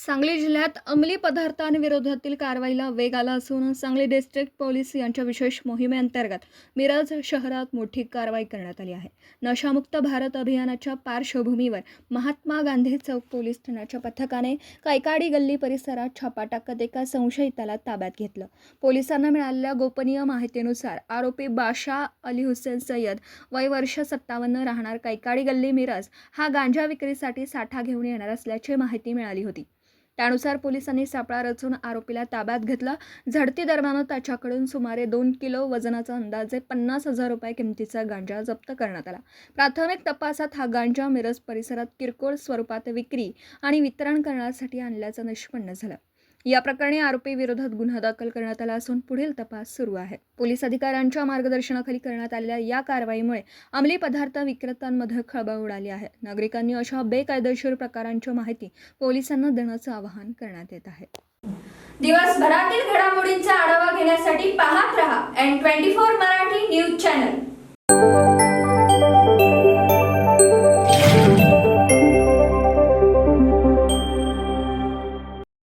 सांगली जिल्ह्यात अंमली पदार्थांविरोधातील कारवाईला वेग आला असून सांगली डिस्ट्रिक्ट पोलीस यांच्या विशेष मोहिमेअंतर्गत मिरज शहरात मोठी कारवाई करण्यात आली आहे. नशामुक्त भारत अभियानाच्या पार्श्वभूमीवर महात्मा गांधी चौक पोलीस ठाण्याच्या पथकाने कैकाडी गल्ली परिसरात छापा टाकत एका संशयिताला ताब्यात घेतलं. पोलिसांना मिळालेल्या गोपनीय माहितीनुसार आरोपी बाशा अली हुसेन सय्यद वय वर्ष 57 राहणार कैकाडी गल्ली मिरज हा गांजा विक्रीसाठी साठा घेऊन येणार असल्याची माहिती मिळाली होती. त्यानुसार पोलिसांनी सापळा रचून आरोपीला ताब्यात घेतला. झडती दरम्यान त्याच्याकडून सुमारे 2 किलो वजनाचा अंदाजे 50,000 रुपये किमतीचा गांजा जप्त करण्यात आला. प्राथमिक तपासात हा गांजा मिरज परिसरात किरकोळ स्वरूपात विक्री आणि वितरण करण्यासाठी आणल्याचं निष्पन्न झालं. या प्रकरणी आरोपी विरोधात गुन्हा दाखल करण्यात आला असून पुढील तपास सुरू आहे. पोलीस अधिकाऱ्यांच्या मार्गदर्शनाखाली करण्यात आलेल्या या कारवाईमुळे अंमली पदार्थ विक्रेत्यांमध्ये खळबळ उडाली आहे. नागरिकांनी अशा बेकायदेशीर प्रकारांची माहिती पोलिसांना देण्याचं आवाहन करण्यात येत आहे. दिवसभरातील घडामोडींचा आढावा घेण्यासाठी पाहत रहा N24 मराठी न्यूज चॅनल.